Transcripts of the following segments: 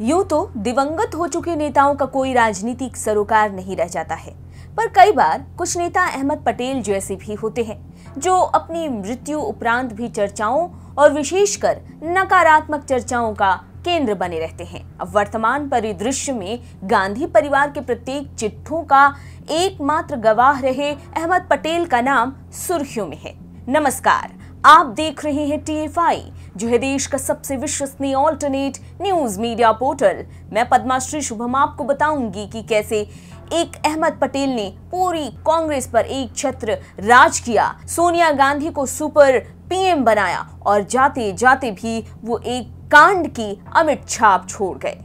यूं तो दिवंगत हो चुके नेताओं का कोई राजनीतिक सरोकार नहीं रह जाता है, पर कई बार कुछ नेता अहमद पटेल जैसे भी होते हैं जो अपनी मृत्यु उपरांत भी चर्चाओं और विशेषकर नकारात्मक चर्चाओं का केंद्र बने रहते हैं। अब वर्तमान परिदृश्य में गांधी परिवार के प्रत्येक चिट्ठों का एकमात्र गवाह रहे अहमद पटेल का नाम सुर्खियों में है। नमस्कार, आप देख रहे हैं TFI, जो है देश का सबसे विश्वसनीय ऑल्टरनेट न्यूज मीडिया पोर्टल। मैं पद्माश्री शुभम आपको बताऊंगी कि कैसे एक अहमद पटेल ने पूरी कांग्रेस पर एक छत्र राज किया, सोनिया गांधी को सुपर PM बनाया और जाते जाते भी वो एक कांड की अमिट छाप छोड़ गए।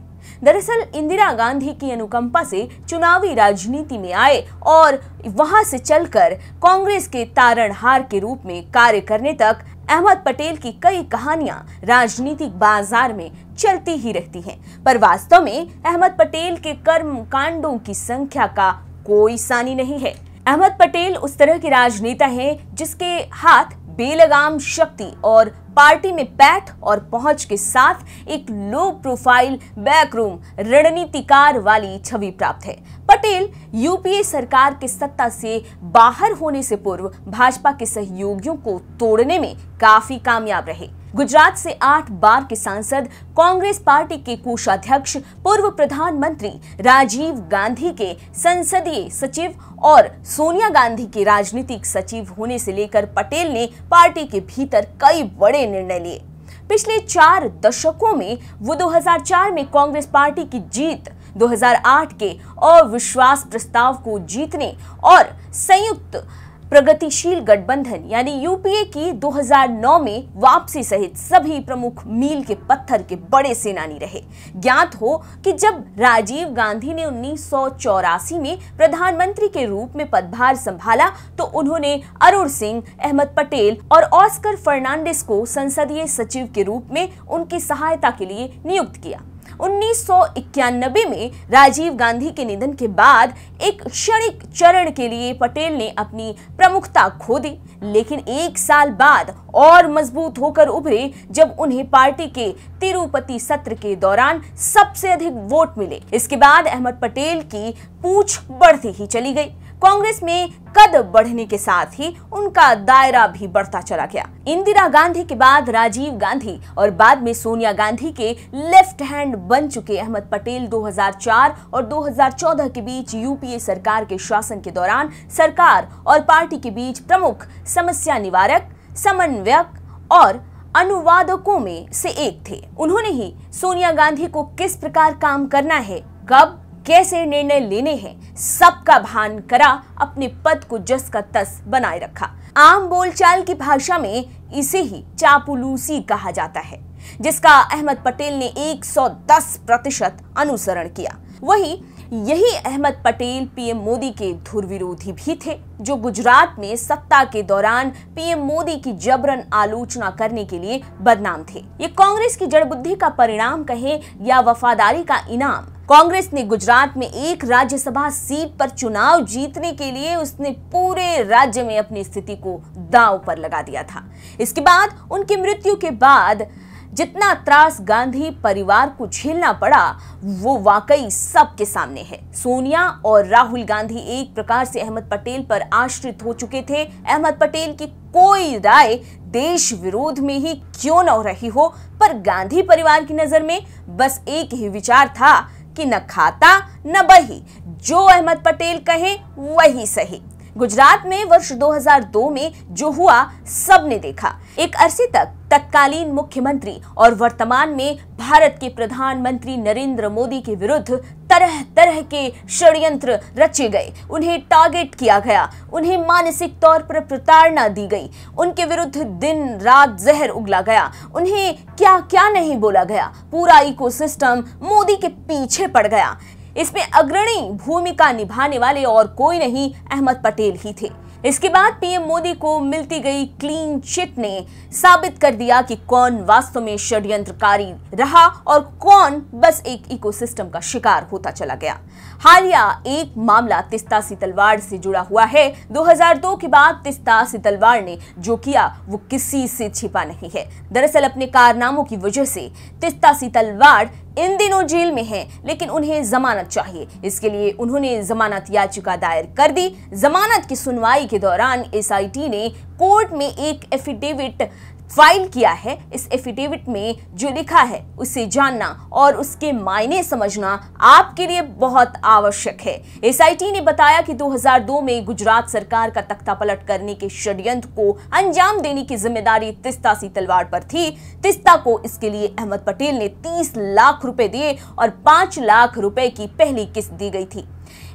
दरअसल इंदिरा गांधी की अनुकंपा से चुनावी राजनीति में आए और वहां से चलकर कांग्रेस के तारणहार के रूप में कार्य करने तक अहमद पटेल की कई कहानियां राजनीतिक बाजार में चलती ही रहती हैं, पर वास्तव में अहमद पटेल के कर्म कांडों की संख्या का कोई सानी नहीं है। अहमद पटेल उस तरह के राजनेता हैं जिसके हाथ बेलगाम शक्ति और पार्टी में पैठ और पहुंच के साथ एक लो प्रोफाइल बैकरूम रणनीतिकार वाली छवि प्राप्त है। पटेल UPA सरकार के सत्ता से बाहर होने से पूर्व भाजपा के सहयोगियों को तोड़ने में काफी कामयाब रहे। गुजरात से 8 बार के सांसद, कांग्रेस पार्टी के कोषाध्यक्ष, पूर्व प्रधानमंत्री राजीव गांधी के संसदीय सचिव और सोनिया गांधी के राजनीतिक सचिव होने से लेकर पटेल ने पार्टी के भीतर कई बड़े निर्णय लिए। पिछले 4 दशकों में वो 2004 में कांग्रेस पार्टी की जीत, 2008 के अविश्वास प्रस्ताव को जीतने और संयुक्त प्रगतिशील गठबंधन यानी UPA की 2009 में वापसी सहित सभी प्रमुख मील के पत्थर के बड़े सेनानी रहे। ज्ञात हो कि जब राजीव गांधी ने 1984 में प्रधानमंत्री के रूप में पदभार संभाला तो उन्होंने अरुण सिंह, अहमद पटेल और ऑस्कर फर्नांडिस को संसदीय सचिव के रूप में उनकी सहायता के लिए नियुक्त किया। 1991 में राजीव गांधी के निधन के बाद एक क्षणिक चरण के लिए पटेल ने अपनी प्रमुखता खो दी, लेकिन 1 साल बाद और मजबूत होकर उभरे जब उन्हें पार्टी के तिरुपति सत्र के दौरान सबसे अधिक वोट मिले। इसके बाद अहमद पटेल की पूंछ बढ़ती ही चली गई। कांग्रेस में कद बढ़ने के साथ ही उनका दायरा भी बढ़ता चला गया। इंदिरा गांधी के बाद राजीव गांधी और बाद में सोनिया गांधी के लेफ्ट हैंड बन चुके अहमद पटेल 2004 और 2014 के बीच UPA सरकार के शासन के दौरान सरकार और पार्टी के बीच प्रमुख समस्या निवारक, समन्वयक और अनुवादकों में से एक थे। उन्होंने ही सोनिया गांधी को किस प्रकार काम करना है, कब कैसे निर्णय लेने हैं, सबका भान करा, अपने पद को जस का तस बनाए रखा। आम बोलचाल की भाषा में इसे ही चापलूसी कहा जाता है, जिसका अहमद पटेल ने 110% अनुसरण किया। वहीं यही अहमद पटेल PM मोदी के धुर विरोधी भी थे, जो गुजरात में सत्ता के दौरान PM मोदी की जबरन आलोचना करने के लिए बदनाम थे। ये कांग्रेस की जड़बुद्धि का परिणाम कहें या वफादारी का इनाम। कांग्रेस ने गुजरात में एक राज्यसभा सीट पर चुनाव जीतने के लिए उसने पूरे राज्य में अपनी स्थिति को दांव पर लगा दिया था। इसके बाद उनकी मृत्यु के बाद जितना त्रास गांधी परिवार को झेलना पड़ा वो वाकई सबके सामने है। सोनिया और राहुल गांधी एक प्रकार से अहमद पटेल पर आश्रित हो चुके थे। अहमद पटेल की कोई राय देश विरोध में ही क्यों न रही हो, पर गांधी परिवार की नजर में बस एक ही विचार था कि न खाता न बही, जो अहमद पटेल कहे वही सही। गुजरात में वर्ष 2002 में जो हुआ सबने देखा। एक अरसे तक तत्कालीन मुख्यमंत्री और वर्तमान में भारत के प्रधानमंत्री नरेंद्र मोदी के विरुद्ध तरह तरह के षड्यंत्र रचे गए। उन्हें टारगेट किया गया, उन्हें मानसिक तौर पर प्रताड़ना दी गई, उनके विरुद्ध दिन रात जहर उगला गया, उन्हें क्या क्या नहीं बोला गया। पूरा इकोसिस्टम मोदी के पीछे पड़ गया। इसमें अग्रणी भूमिका निभाने वाले और कोई नहीं, अहमद पटेल ही थे। इसके बाद PM मोदी को मिलती गई क्लीन चिट ने साबित कर दिया कि कौन वास्तव में षड्यंत्रकारी रहा और कौन बस एक इकोसिस्टम का शिकार होता चला गया। हालिया एक मामला तिस्ता सितलवाड़ से जुड़ा हुआ है। 2002 के बाद तिस्ता सितलवाड़ ने जो किया वो किसी से छिपा नहीं है। दरअसल अपने कारनामों की वजह से तिस्ता सितलवाड़ इन दिनों जेल में हैं, लेकिन उन्हें जमानत चाहिए। इसके लिए उन्होंने जमानत याचिका दायर कर दी। जमानत की सुनवाई के दौरान एसआईटी ने कोर्ट में एक एफिडेविट फाइल किया है। इस एफिडेविट में जो लिखा है उसे जानना और उसके मायने समझना आपके लिए बहुत आवश्यक है। एसआईटी ने बताया कि 2002 में गुजरात सरकार का तख्तापलट करने के षड्यंत्र को अंजाम देने की जिम्मेदारी तिस्ता सी तलवाड़ पर थी। तिस्ता को इसके लिए अहमद पटेल ने 30 लाख रुपए दिए और 5 लाख रुपए की पहली किस्त दी गई थी।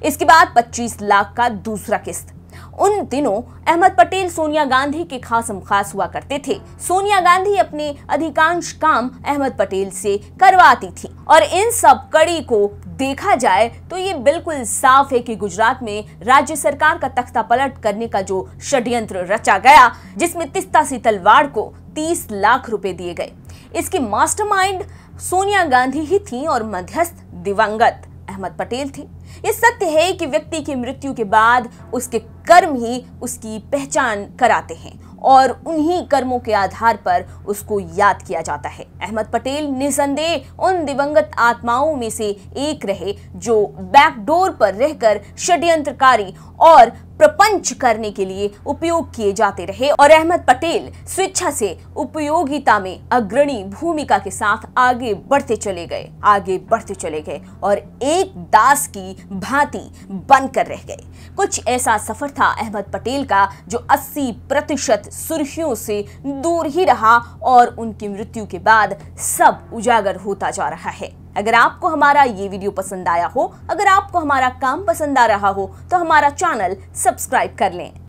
इसके बाद 25 लाख का दूसरा किस्त। उन दिनों अहमद पटेल सोनिया गांधी के खासम खास हुआ करते थे। सोनिया गांधी अपने अधिकांश काम अहमद पटेल से करवाती थी और इन सब कड़ी को देखा जाए तो ये बिल्कुल साफ है कि गुजरात में राज्य सरकार का तख्तापलट करने का जो षड्यंत्र रचा गया, जिसमें तिस्ता सी तलवाड़ को 30 लाख रुपए दिए गए, इसकी मास्टरमाइंड सोनिया गांधी ही थी और मध्यस्थ दिवंगत अहमद पटेल थे। ये सत्य है कि व्यक्ति की मृत्यु के बाद उसके कर्म ही उसकी पहचान कराते हैं और उन्हीं कर्मों के आधार पर उसको याद किया जाता है। अहमद पटेल निसंदेह उन दिवंगत आत्माओं में से एक रहे जो बैकडोर पर रहकर षड्यंत्रकारी और प्रपंच करने के लिए उपयोग किए जाते रहे और अहमद पटेल स्वेच्छा से उपयोगिता में अग्रणी भूमिका के साथ आगे बढ़ते चले गए और एक दास की भांति बनकर रह गए। कुछ ऐसा सफर था अहमद पटेल का जो 80% सुर्खियों से दूर ही रहा और उनकी मृत्यु के बाद सब उजागर होता जा रहा है। अगर आपको हमारा ये वीडियो पसंद आया हो, अगर आपको हमारा काम पसंद आ रहा हो, तो हमारा चैनल सब्सक्राइब कर लें।